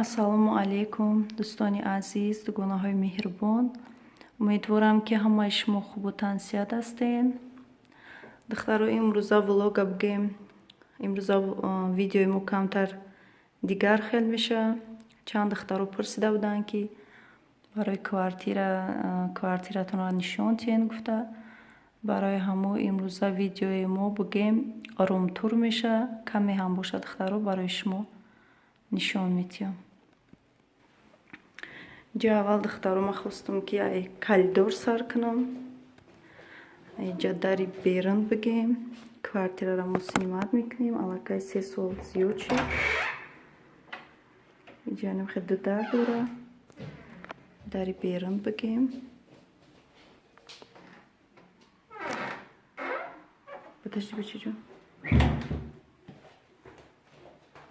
ассалому алайкум дӯстони азиз, дугонаҳои меҳрубон. Умедворам ки ҳамаи шумо хубу тансият ҳастед. Духтаро имрӯза влога бигем. Имрӯза видеои мо камтар дигар хел меша. Чанд духтаро пурсида буданд ки барои квартиратонро нишон тиҳен гуфта. Барои ҳамо имрӯза видеои мо бигем оромтур меша. Каме ҳам боша духтаро барои шумо нишон метиҳам. Ҷа аввал духтаро ма хостам ки ай калидор сар кунам. Ҷа дари берун бигем. Квартирара мо снимат мекунем. Аллакай 3 сол зиёд шуд. Ҷа намхе ду дар дора. Дари берун бигем. Подожди, бачаҷон.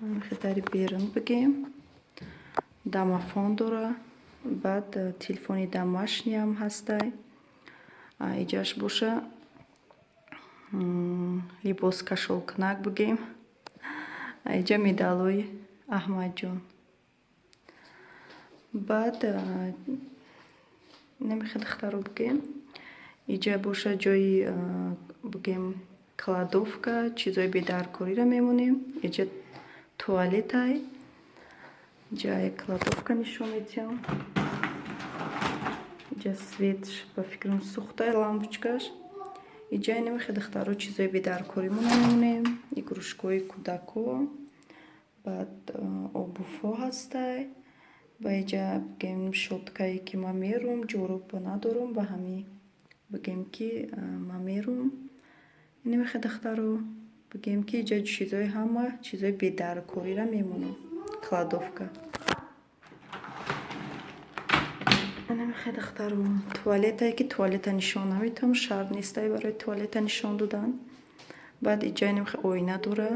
Намхе дари берун бигем. Домофон дора. Баъд телефони домашниям ҳастай. Иҷаш боша либос кашолкунак бигем. Иҷа медалои Аҳмадҷон. Баъд намехе духтаро бигем. Иҷа боша ҷои бигем кладовка, чизои бедаркориро мемонем. Иҷа туалетай. Ҷа кладовка нишон метиҳам. Ҷа свет ба фикрам сӯхтай лампочкаш. Иҷа намехе духтаро чизои бедаркоримон мемонем. Игрушкаҳои кӯдако. Баъд обувҳо ҳастай. Ба иҷа бигем шоткае ки ман мерум, ҷоруб надорум, ба ҳамин бигем ки ман мерум. Намехе духтаро бигем ки иҷа чизои ҳама чизои бедаркориро мемонам. Кладовка. Намехе духтаро туалетае ки туалета нишон наметавам, шарт нестай барои туалета нишон додан. Баъд иҷа намехе оина дора.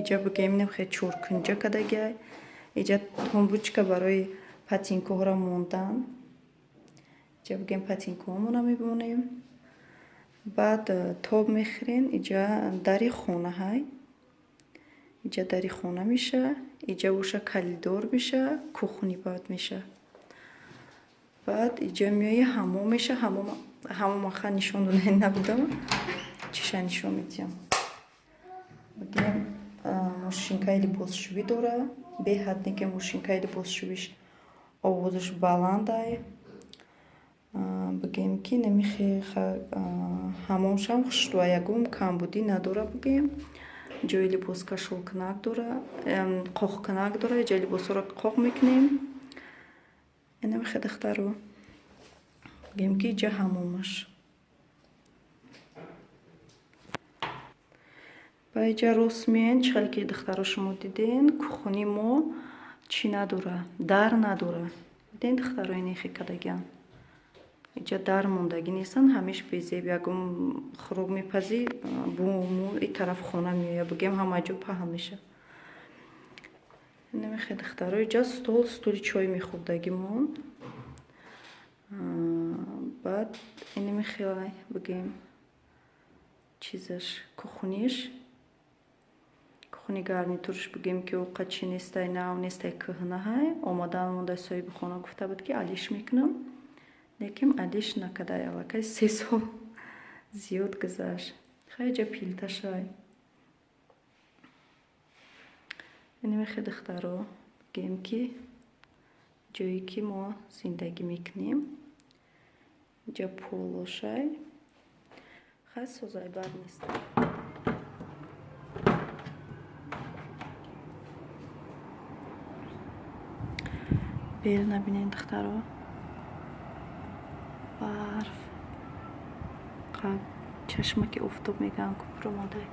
Иҷа бигем намехе чоркунҷа кадагай. Иҷа тумбучка барои патинкаҳоро мондан. Иҷа бигем патинкаҳомонро мебонем. Баъд тоб мехӯрем. Иҷа дари хона ҳай. Иҷа дари хона меша. Иҷа боша калидор меша. кухни баъд меша. Баъд иҷа меои ҳамом меша. ҳамом аха нишон дода набудам. Чиша нишон метиҳам. Бигем мошинкаи либосшӯӣ дора. Беҳад ки мошинкаи либосшӯиш овозаш баландай. Бигем ки намехе ҳамомшам хуштуаягум камбудӣ надора бигем. ҷои либос кашолкунак дора. қоқкунак дора. иҷа либосҳоро қоқ мекунем. Намехе духтаро бигем ки иҷа ҳамомаш. ба иҷа рост меоен чихеле ки духтаро шумо диден кухни мо чӣ надора, дар надора. Диден духтаро инехе кадаган. Иҷа дар мондагӣ нестан, ҳамеш безеб ягон хӯрок мепазӣ буму и тараф хона меоя. Бигем ҳама ҷо паҳн меша. Намехе духтаро иҷа стули чой мехӯрдагӣ монд. Баъд намехе бигем чизаш кухниш. Кухни гарнитурш бигем ки овқат чи нестай нав нестай кӯҳна ҳай. Омадан мондай соҳиби хона гуфта буд ки алиш мекунам. Лекин алиш накадай. Аллакай 3 сол зиёд гузашт. Хай ҷа пилташай. намехе духтаро бигем ки ҷое ки мо зиндагӣ мекунем. ҷа полошай. хай созай бад нест. бер набинен духтаро. барф. қаб чашмаки офтоб мегӯям кӯпро модай.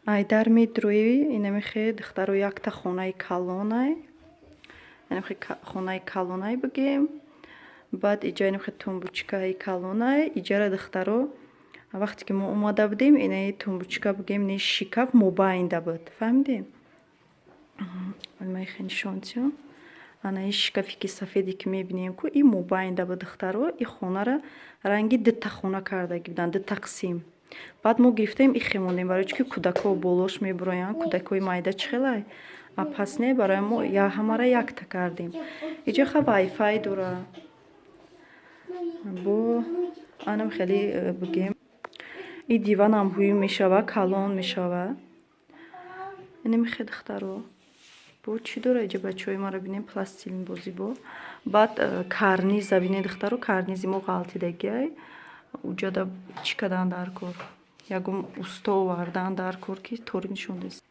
ай дар метрои инамехе духтаро якта хонаи калонай. Инамехе хонаи калонай бигем. Баъд иҷа инамехе тумбучкаи калонай. Иҷара духтаро вақте ки мо омада будем, инаи тумбочка бигем не шикаф мобайнда буд. Фаҳмидем? Алмай нишонтиё. Ана ин шикафи ки сафеде ки мебинем ку ин мобайнда буд духтаро. Ин хонара ранги дута хона кардаги будан, ду тақсим. Баъд мо гирифтаем ин хемондем, барои чӣ ки кӯдакҳо болош мебуроянд, кӯдакҳои майда чӣ хелай. А пас не барои мо ҳамара якта кардем. Иҷо ха вайфай дора. Бо анам хеле бигем. Ин диванам ҳуй мешава, калон мешава. Намехе духтаро. Бо чӣ дора иҷа бачаҳои маро бинем, пластилин бо зибо. Баъд карниза бинед духтаро, карнизи мо ғалтидагиай. Уҷада чӣ кадан дар кор. Ягон усто овардан дар кор ки тори нишондест.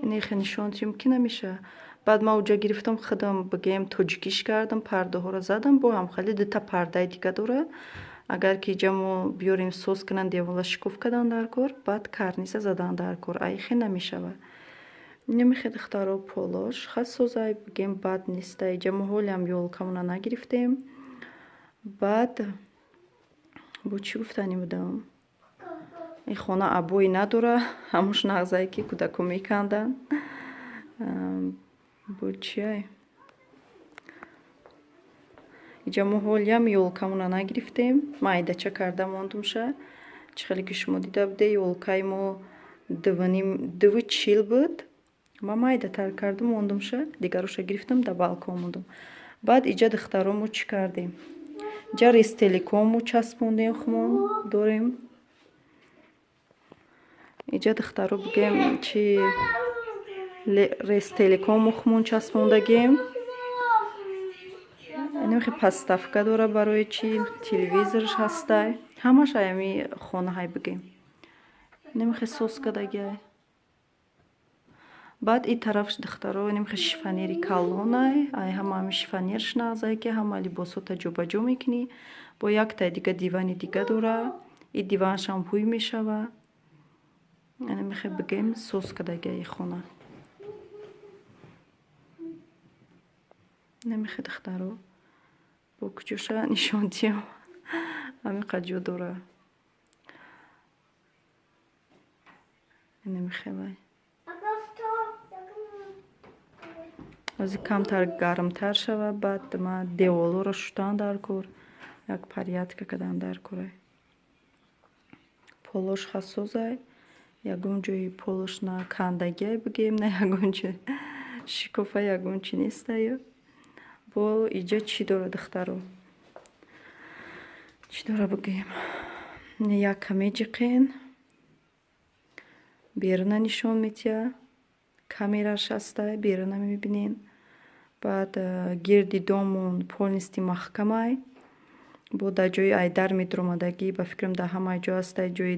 Инехе нишонтиём ки намеша. Баъд ма уҷа гирифтам худам бигем тоҷикиш кардам, пардаҳоро задам, бо ҳам хеле дута пардаи дига дора. Агар ки иҷа мо биёрем сос кунан, девола шикоф кадан дар кор, баъд карниза задан дар кор. Айхе намешава. Намехе духтаро полош. Ха созай бигем бад неста. Иҷа мо ҳолиам ёлкамона нагирифтем. Баъд бо чӣ гуфтанӣ будам? ин хона абои надора, ҳамуш нағзае ки кӯдакҳо мекандан. Бо чиай? иҷа мо ҳолиам ёлкамона нагирифтем. Майдача карда мондумша. Чӣ хеле ки шумо дида буде, ёлкаи мо 2.40 буд. Ма майдатар кардам мондумша. Дигароша гирифтам, да балкон мондум. Баъд иҷа духтаро мо чӣ кардем? Иҷа рестелекомо часпондем, хумон дорем. Иҷа духтаро бигем чи рестелекомо хумон часпондагем. Намехе подставка дора барои чи телевизорш ҳастай. Ҳамаш аями хонаҳай бигем. Намехе сос кадагиай. Баъд ин тарафш духтаро намехе шифонери калонай. Ай ҳама ҳами шифонерш нағзае ки ҳама либосота ҷобаҷо мекунӣ. Бо яктай дига дивани дига дора. Ин диваншам ҳуй мешава. Намехе бигем сос кадагиай хона. Намехе духтаро. Бо куҷоша нишонтиём. Ҳамиқад ҷо дора. Намехелай. ози камтар гармтар шава. Баъд ма деволоро шудан дар кор. Як парядка кадан дар корай. Полош хасозай. Ягон ҷои полош на кандагиай бигем, на ягон ҷо шикофа, ягон чи нестаю. Бо иҷа чӣ дора духтаро? Чӣ дора бигем? Як каме ҷиқен. Беруна нишон метия. Камераш ҳастай, беруна мебинен. Баъд гирди домон полнисти маҳкамай. Бо да ҷои айдар медромадагӣ, ба фикрам да ҳамаи ҷо ҳастай, ҷои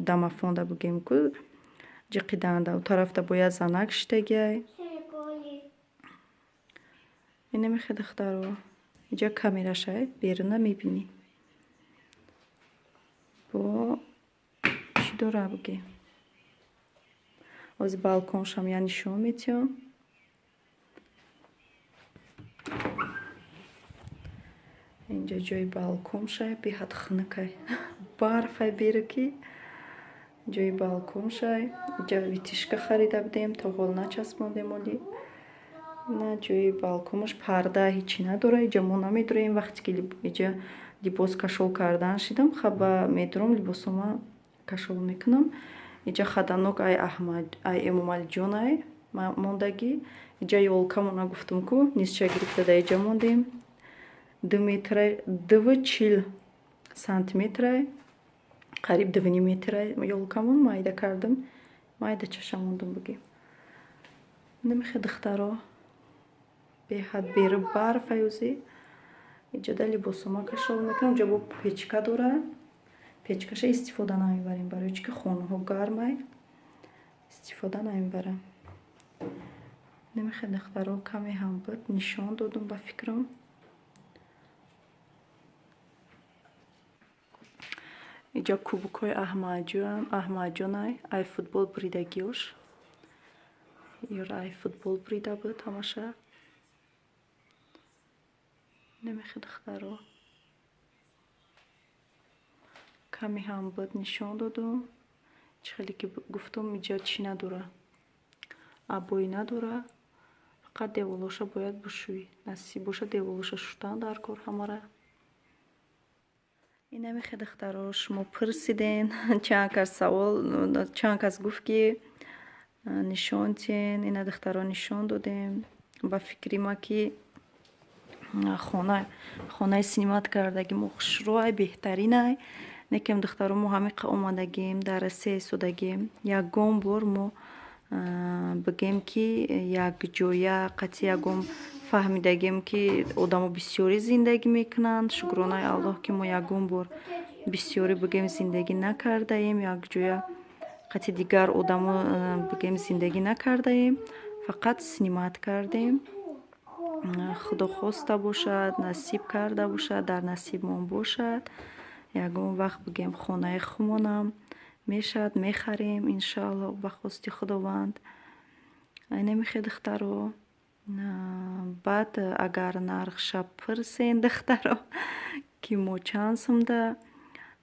дамафонда бигем ку ҷиқиданда. У тарафта бояд занак шитагиай. Намехе духтаро. Иҷа камерашай, беруна мебинӣ. Бо чӣ дора бигем? ози балконшам я нишон метиём. инҷа ҷои балконшай, беҳад хунукай. Барфай беру ки ҷои балконшай. иҷа витишка харида будем, то ҳол начаспондем оли. На ҷои балконаш парда ҳичи надора. Иҷа мо намедураем вақте ки иҷа либос кашол кардан шидам, хаба медурам либосома кашол мекунам. иҷа хаданок ай эмомалиҷонай мондагӣ. иҷа ёлкамона гуфтум ку нисча гирифта да иҷа мондем. 2.40 сантиметрай, қариб 2 метрай ёлкамон майда кардам. Майда чаша мондум бигем. Намехе духтаро. Беҳад беру барфай ози. иҷа да либосома кашол мекунам. ҷа бо печка дора. Печкаша истифода намебарем, барои чӣ ки хонаҳо гармай. Истифода намебарам. Намехе духтаро каме ҳам буд нишон додум ба фикрам. иҷа кубукҳои аҳмаҷонай, ай футбол буридагиёш. ай футбол бурида буд ҳамаша. Намехе духтаро. каме ҳам буд нишон додум. Хеле ки гуфтум иҷо чӣ надора, абои надора, фақат деволоша бояд бушӯӣ. Насиб боша деволоша шуштан дар кор ҳамара. Инами хедахтаро шумо пурсиден, чанд кас савол, чанд кас гуфт ки нишон тен, ина дахтаро нишон додем. Ба фикри ма ки хонаи синимат кардаги мо хушрӯай беҳтаринай. Некем дахтаро мо ҳамиқа омадагем дар Россия истодагем. Ягон бор мо бигем ки якҷоя қатъи ягон фаҳмидагем ки одамо бисёрӣ зиндагӣ мекунанд. Шукронаи Аллоҳ ки мо ягон бор бисёрӣ бигем зиндагӣ накардаем. Якҷоя қатъи дигар одамо бигем зиндагӣ накардаем. Фақат синимат кардем. Худо хоста бошад, насиб карда бошад, дар насибмон бошад. Ягон вақт бигем хонаи худмонам мешавад, мехарем иншоаллоҳ ба хости худованд. Намехе дахтаро баъд агар нархша пурсен дахтаро ки мо чанд сумда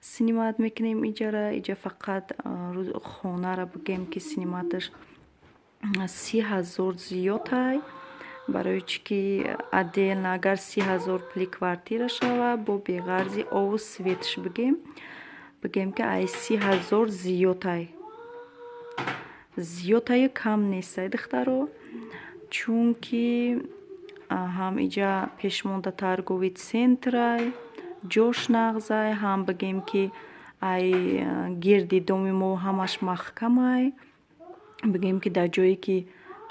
синимат мекунем иҷара. Иҷа фақат хонара бигем ки синиматаш 30,000 зиёдай. Барои чӣ ки отдельно агар 30,000 пули квартира шава бо беғарзи ову светш бигем ки ай 30,000 зиёдай. Зиёдаю кам нестай дахтаро. Чунки ҳам иҷа пешмонда торгови центрай, ҷош нағзай, ҳам бигем ки ай гирди доми мо ҳамаш маҳкамай. Бигем ки дар ҷое ки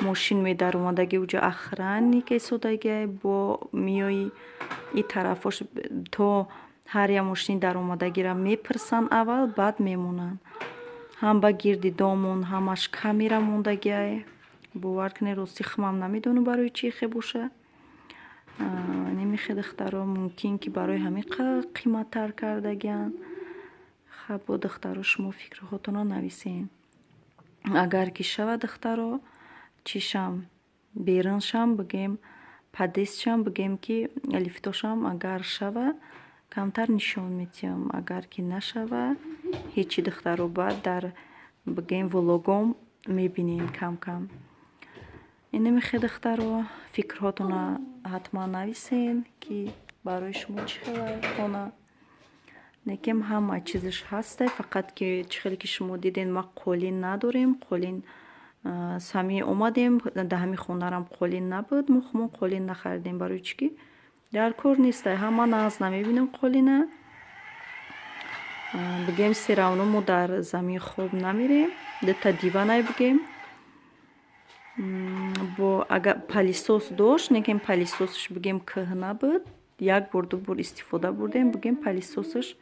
мошин медаромадаги уҷа охранник эсодагиай, бо миёи и тарафош то ҳар як мошини даромадагиро мепурсанд аввал, баъд мемонанд. Ҳам ба гирди домон ҳамаш камера мондагиай. Бовар кунед рости хмам намедонам барои чӣ хе боша. Немихе дахтаро мумкин ки барои ҳамиқа қиматтар кардагиан. Хаб бо дахтаро шумо фикрҳотонро нависен. Агар ки шава дахтаро чишам беруншам бигем падестшам бигем ки лифтошам агар шава камтар нишон метиҳам. Агар ки нашава ҳечи дахтаро баъд дар бигем влогом мебинем кам кам. Инамихе дахтаро фикрҳотонро ҳатман нависен ки барои шумо чӣ хелай хона. Некем ҳама чизаш ҳастай, фақат ки чӣ хеле ки шумо диден ма қолин надорем. Қолин сами омадем да ҳами хонарам қолин набуд. мо қолин нахаридем барои чӣ ки дар кор нестай. Ҳама нағз намебинам қолина. Бигем серавно мо дар замин хоб намерем. Дата диванай бигем. Бо агар палисос дошт, некем палисосаш бигем кӯҳна буд. Як бор ду бор истифода бурдем. Бигем палисосаш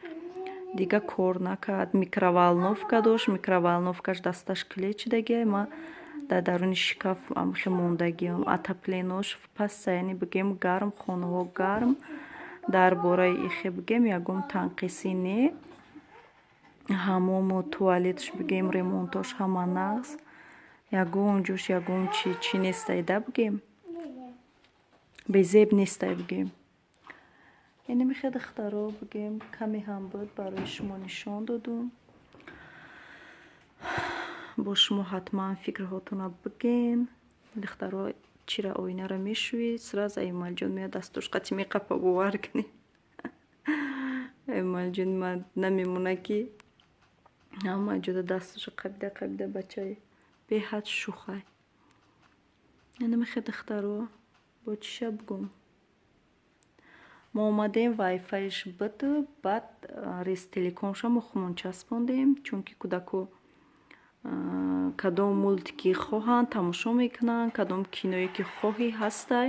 дига кор накард. Микроволновка дошт. Микроволновкаш дасташ клечидагиай. Ма дар даруни шикаф амхи мондагиам. Отопленош паста, яъне бигем гарм, хонаҳо гарм. Дар бораи ихе бигем ягон танқисӣ не. Ҳамому туалетш бигем ремонтош ҳама нағз. Ягон ҷош ягон чӣ нестай да бигем. Безеб нестай бигем. Инамихе дахтаро бигем каме ҳам буд барои шумо нишон додум. Бо шумо ҳатман фикрҳотонро биген. Дахтаро чира оинаро мешӯед, сразу Эмомалиҷон меяд дастуш қатъи меқапа бовар кунед. Эмомалиҷон намемона ки ҳама ҷода дастушо қабида бачаи беҳад шухай. Инамихе дахтаро бо чиша бигум. Мо омадем вайфайш биту баъд Рестелекомша мо хумон часпондем. Чунки кӯдако кадом мултики хоҳанд тамошо мекунанд, кадом киное ки хоҳӣ ҳастай.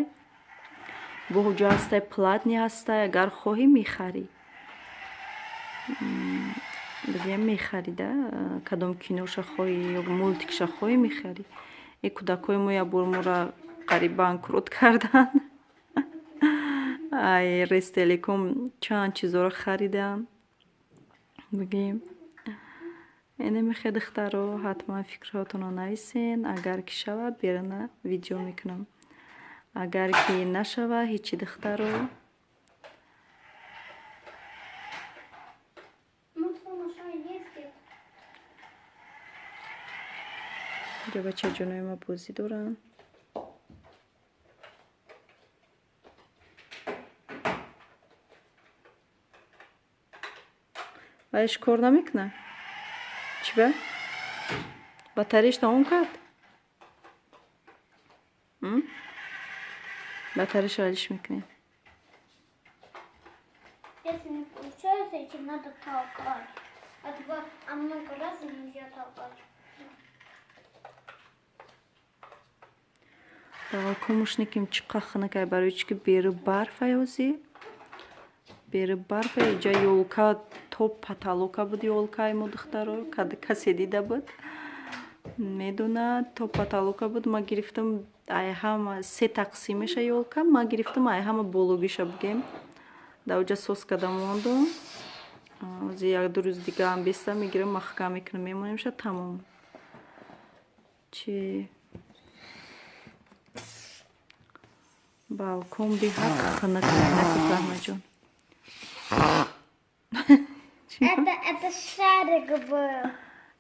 Бо ҳуҷа ҳастай, платни ҳастай. Агар хоҳӣ мехарӣ. Бигем мехарида кадом киноша хоҳӣ ё мултикша хоҳӣ мехарӣ. Э кӯдакои мо як бор моро қариб банкрот карданд. Ай Рестелеком чанд чизоро хариданд. Бигем инамихе дахтаро ҳатман фикрҳотонро нависен. Агар ки шава беруна видео мекунам. Агар ки нашава ҳечи дахтаро اینجا بچه جونای ما بازی دارن. بایش کار نمیکنه. چی به؟ باتریش تموم کرد؟ باتریش حالش میکنه. Если не получается, этим надо толкать. А два, много раз нельзя толкать. Давай комушниким чиқахна кай барои чи ки бери барф аёзи. Бери барф иҷа ёлка то паталока буд ёлкаи мо духтаро касе дида буд. Медона то паталока буд ма гирифтам ай ҳама се тақсимеша ёлка ма гирифтам ай ҳама бологиша бугем. Да уҷа сос када мондум. Ози як ду рӯз дига ҳам биста мегирам махкам мекунам мемонемша тамом. Чи балкон биҳақ ханак Рахмаҷон. Это шарик был.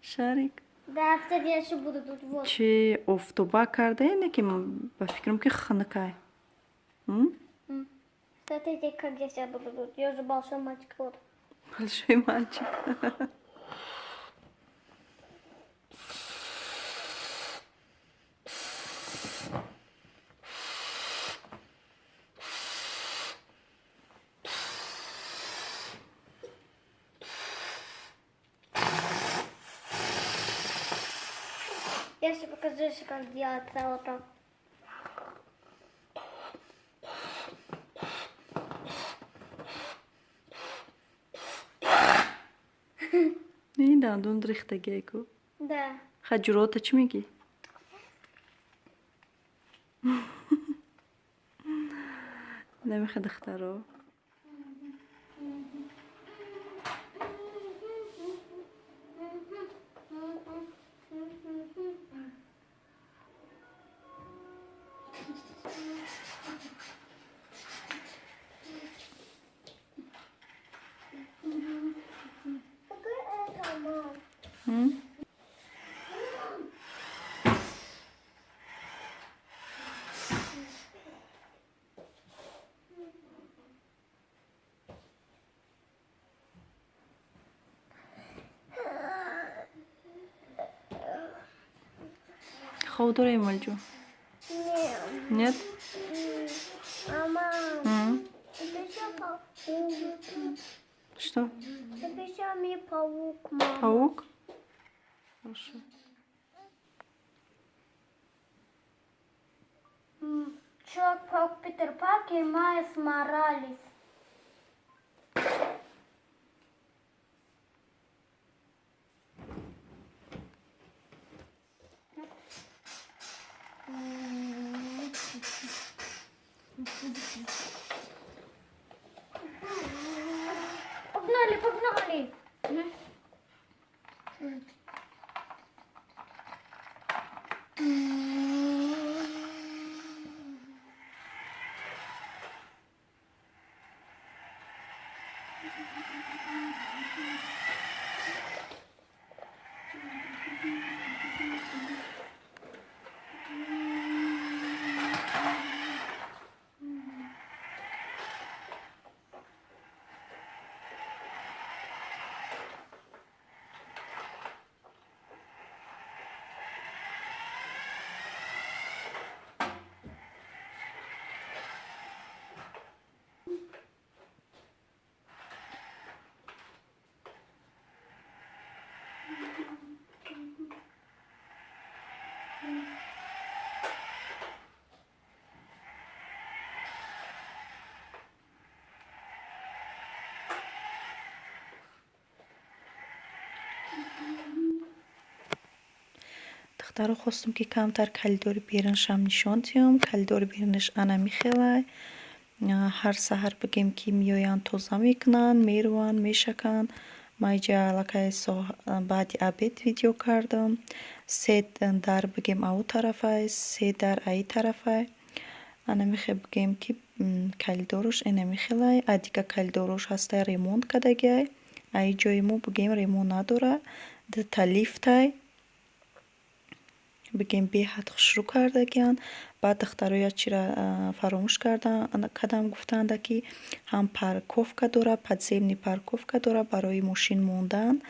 Шарик? Да, кстати, я еще буду тут вот. Чи офтоба карда ина ки ба фикрам ки ханакай. Смотрите, как я себя буду тут. Я уже большой мальчик вот. Большой мальчик. Я тебе покажу, как делается вот так. این دندون ریختگی کو. Да. خجورات چی میگی؟ نمیخواد دخترا. خواب داره ایمال جو؟ Нет. Нет? Мама. Это еще паук. Что? Это еще мне паук, мама. Паук? Хорошо. Человек-паук Питер Паркер и Майс Моралес. Погнали, погнали. دخترو خواستم که کمتر کالدوری بیرنشم نشان تیم. کالدوری بیرنش انا میخوای. هر سحر بگیم که میویان توزه میکنن، میروان، میشکن. ما اینجا لکه بعد ابد ویدیو کردم. سه در بگیم او طرفه، سه در ای طرفه. انا میخوای بگیم که کالدورش اینه میخوای. ادیگه کالدورش هسته ریمونت کدگی. ای جای مو بگیم ریمون نداره. ده تلیف تای. بگیم بیحد خشرو کردگیان. بعد دخترویا چرا فراموش کردم گفتند که هم پارکوفکا داره، подземный парковка داره برای ماشین موندن.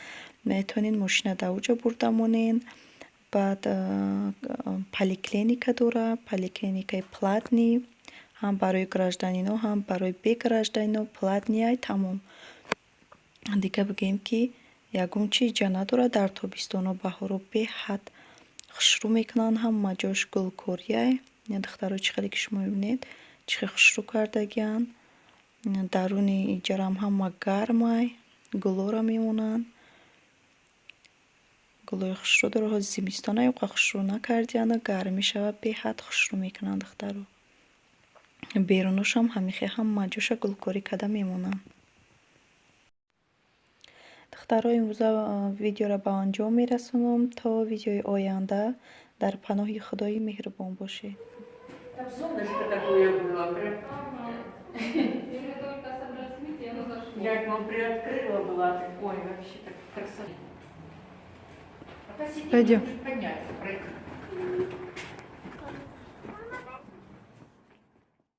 میتونین ماشین در اوجا بردمونین. بعد поликлиника داره، поликлиникаи платный، هم برای گражданино هم برای бегражданино платный тамом. دیگه بگیم که ягон чиз ҷа надора дар тобистону баҳору беҳад хушрӯ мекунанд. ҳама ҷош гулкорияй. духтаро чӣ хеле ки шумо мебинед чӣ хеле хушрӯ кардагиян. даруни иҷарам ҳама гармай, гулора мемонанд. гулои хушрӯ дора. ҳози зимистона юқа хушрӯ накардияна, гарм мешава, беҳад хушрӯ мекунанд духтаро. беруношам ҳамихе ҳама ҷоша гулкорӣ карда мемонанд. духтаро имрӯза видеоро ба анҷом мерасонам. то видеои оянда дар паноҳи худои меҳрубон бошед. Там солнышко такое было. Я его приоткрыла, была такой вообще так красота. Пойдем. Подняться, пройти.